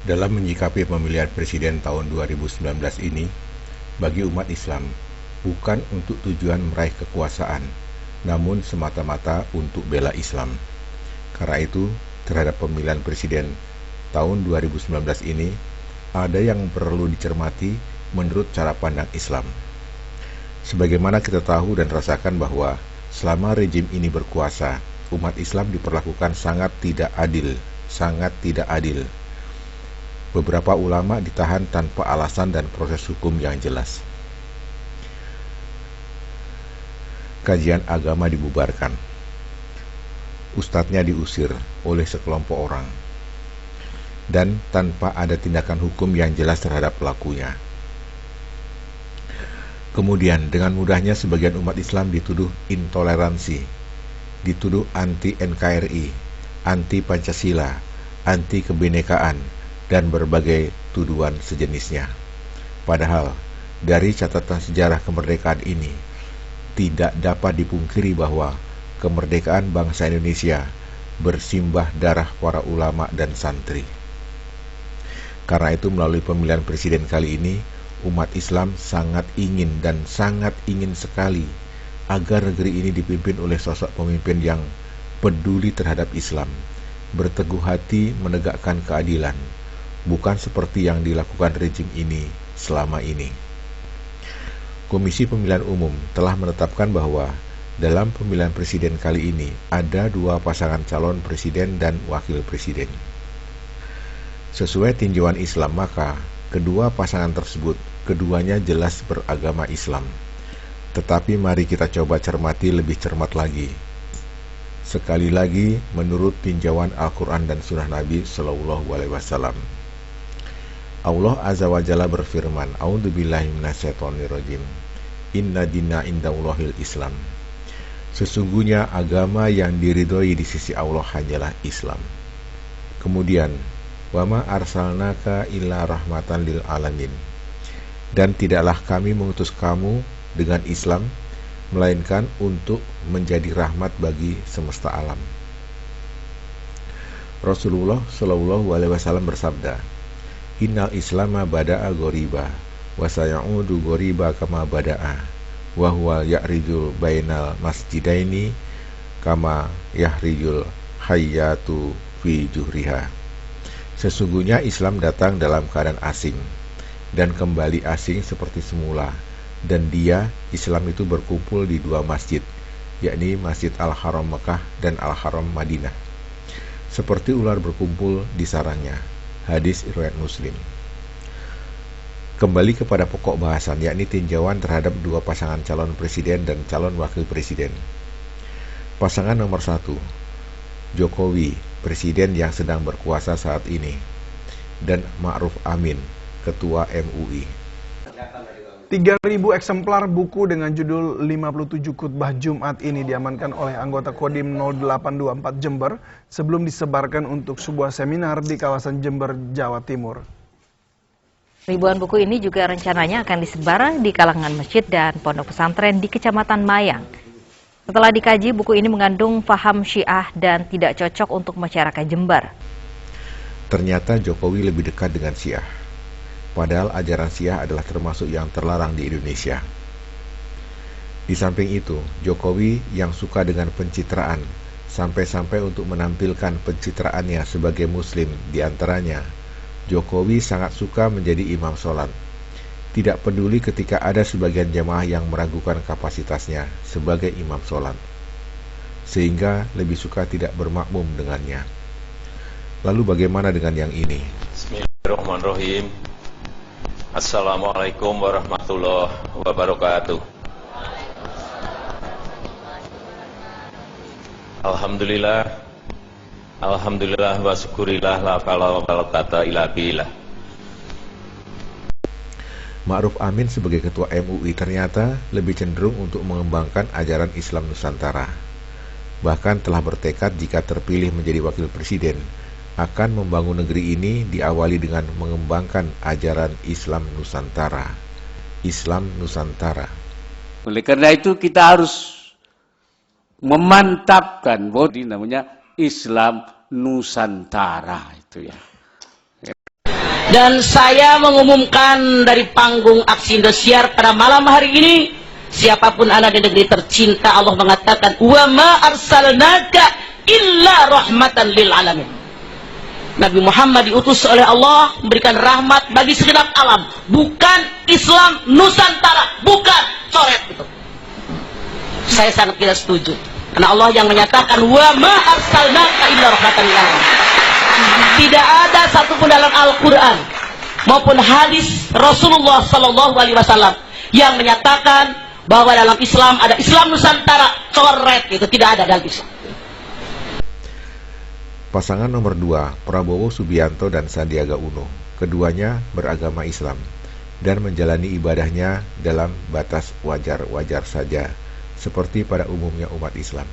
Dalam menyikapi pemilihan presiden tahun 2019 ini, bagi umat Islam, bukan untuk tujuan meraih kekuasaan, namun semata-mata untuk bela Islam. Karena itu, terhadap pemilihan presiden tahun 2019 ini, ada yang perlu dicermati menurut cara pandang Islam. Sebagaimana kita tahu dan rasakan bahwa selama rejim ini berkuasa, umat Islam diperlakukan sangat tidak adil. Beberapa ulama ditahan tanpa alasan dan proses hukum yang jelas. Kajian agama dibubarkan. Ustadznya diusir oleh sekelompok orang. Dan tanpa ada tindakan hukum yang jelas terhadap pelakunya. Kemudian dengan mudahnya sebagian umat Islam dituduh intoleransi, dituduh anti NKRI, anti Pancasila, anti kebinekaan, dan berbagai tuduhan sejenisnya. Padahal dari catatan sejarah kemerdekaan ini tidak dapat dipungkiri bahwa kemerdekaan bangsa Indonesia bersimbah darah para ulama dan santri. Karena itu melalui pemilihan presiden kali ini, umat Islam sangat ingin dan sangat ingin sekali agar negeri ini dipimpin oleh sosok pemimpin yang peduli terhadap Islam, berteguh hati menegakkan keadilan, bukan seperti yang dilakukan rejim ini selama ini. Komisi Pemilihan Umum telah menetapkan bahwa dalam pemilihan presiden kali ini ada 2 pasangan calon presiden dan wakil presiden. Sesuai tinjauan Islam, maka kedua pasangan tersebut keduanya jelas beragama Islam. Tetapi mari kita coba cermati lebih cermat lagi. Sekali lagi menurut tinjauan Al-Quran dan Sunnah Nabi Sallallahu Alaihi Wasallam. Allah Azza wa Jalla berfirman, A'udzubillahi minasyaitonirrajim. Inna dina indallahil Islam. Sesungguhnya agama yang diridhoi di sisi Allah hanyalah Islam. Kemudian, wama arsalnaka illa rahmatan lil alamin. Dan tidaklah kami mengutus kamu dengan Islam, melainkan untuk menjadi rahmat bagi semesta alam. Rasulullah Shallallahu Alaihi Wasallam bersabda, Innal Islama bada'a ghoriba, wa sayaudu ghoriba kama bada'a, wa huwa ya'rijul bainal masjidaini kama yahrijul hayyatu fi juhriha. Sesungguhnya Islam datang dalam keadaan asing dan kembali asing seperti semula, dan dia, Islam itu berkumpul di 2 masjid, yakni Masjid Al-Haram Mekah dan Al-Haram Madinah, seperti ular berkumpul di sarangnya. Hadis riwayat Muslim. Kembali kepada pokok bahasan, yakni tinjauan terhadap 2 pasangan calon presiden dan calon wakil presiden. Pasangan nomor 1, Jokowi, presiden yang sedang berkuasa saat ini, dan Ma'ruf Amin, ketua MUI. 3.000 eksemplar buku dengan judul 57 Khutbah Jumat ini diamankan oleh anggota Kodim 0824 Jember sebelum disebarkan untuk sebuah seminar di kawasan Jember, Jawa Timur. Ribuan buku ini juga rencananya akan disebar di kalangan masjid dan pondok pesantren di Kecamatan Mayang. Setelah dikaji, buku ini mengandung paham Syiah dan tidak cocok untuk masyarakat Jember. Ternyata Jokowi lebih dekat dengan Syiah. Padahal ajaran Syiah adalah termasuk yang terlarang di Indonesia. Di samping itu, Jokowi yang suka dengan pencitraan, sampai-sampai untuk menampilkan pencitraannya sebagai Muslim diantaranya, Jokowi sangat suka menjadi imam sholat. Tidak peduli ketika ada sebagian jamaah yang meragukan kapasitasnya sebagai imam sholat, sehingga lebih suka tidak bermakmum dengannya. Lalu bagaimana dengan yang ini? Bismillahirrahmanirrahim. Assalamualaikum warahmatullahi wabarakatuh. Alhamdulillah wa syukurillah la fala wa quwwata illa billah. Ma'ruf Amin sebagai ketua MUI ternyata lebih cenderung untuk mengembangkan ajaran Islam Nusantara. Bahkan telah bertekad jika terpilih menjadi wakil presiden, akan membangun negeri ini diawali dengan mengembangkan ajaran Islam Nusantara. Islam Nusantara. Oleh karena itu kita harus memantapkan bahwa ini namanya Islam Nusantara itu ya. Dan saya mengumumkan dari panggung aksi Indosiar pada malam hari ini, siapapun anak di negeri tercinta, Allah mengatakan, wa ma arsalnaka illa rahmatan lil alamin. Nabi Muhammad diutus oleh Allah memberikan rahmat bagi segenap alam, bukan Islam Nusantara, bukan coret itu. Saya sangat tidak setuju, karena Allah yang menyatakan wa ma arsalnaka illa rahmatan lil alamin. Tidak ada satupun dalam Al-Quran maupun hadis Rasulullah Sallallahu Alaihi Wasallam yang menyatakan bahwa dalam Islam ada Islam Nusantara, coret itu tidak ada dalam Islam. Pasangan nomor 2, Prabowo Subianto dan Sandiaga Uno, keduanya beragama Islam dan menjalani ibadahnya dalam batas wajar-wajar saja, seperti pada umumnya umat Islam.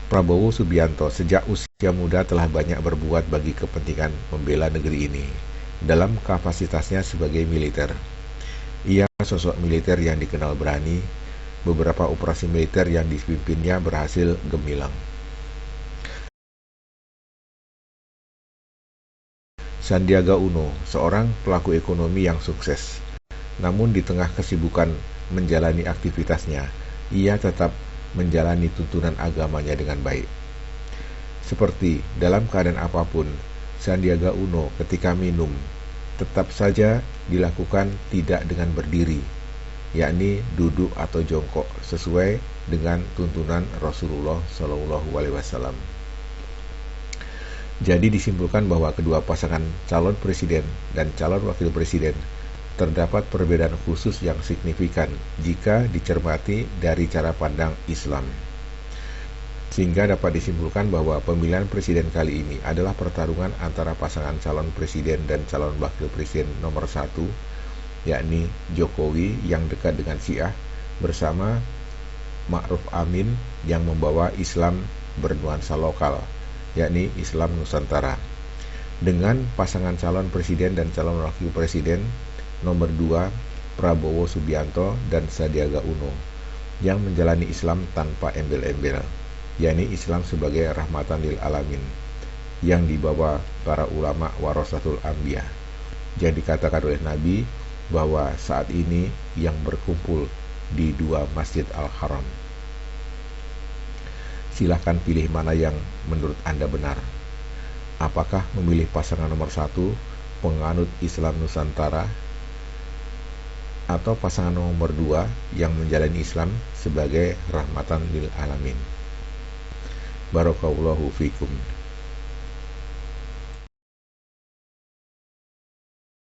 Prabowo Subianto sejak usia muda telah banyak berbuat bagi kepentingan membela negeri ini dalam kapasitasnya sebagai militer. Ia sosok militer yang dikenal berani, beberapa operasi militer yang dipimpinnya berhasil gemilang. Sandiaga Uno, seorang pelaku ekonomi yang sukses. Namun di tengah kesibukan menjalani aktivitasnya, ia tetap menjalani tuntunan agamanya dengan baik. Seperti dalam keadaan apapun, Sandiaga Uno ketika minum tetap saja dilakukan tidak dengan berdiri, yakni duduk atau jongkok sesuai dengan tuntunan Rasulullah Shallallahu Alaihi Wasallam. Jadi disimpulkan bahwa kedua pasangan calon presiden dan calon wakil presiden terdapat perbedaan khusus yang signifikan jika dicermati dari cara pandang Islam. Sehingga dapat disimpulkan bahwa pemilihan presiden kali ini adalah pertarungan antara pasangan calon presiden dan calon wakil presiden nomor 1, yakni Jokowi yang dekat dengan Syiah bersama Ma'ruf Amin yang membawa Islam bernuansa lokal, yakni Islam Nusantara, dengan pasangan calon presiden dan calon wakil presiden nomor 2, Prabowo Subianto dan Sandiaga Uno, yang menjalani Islam tanpa embel-embel, yakni Islam sebagai rahmatan lil alamin, yang dibawa para ulama warasatul anbiya. Jadi dikatakan oleh Nabi bahwa saat ini yang berkumpul di 2 Masjid Al-Haram. Silahkan pilih mana yang menurut Anda benar. Apakah memilih pasangan nomor 1, penganut Islam Nusantara, atau pasangan nomor 2 yang menjalani Islam sebagai rahmatan lil alamin? Barakallahu fikum.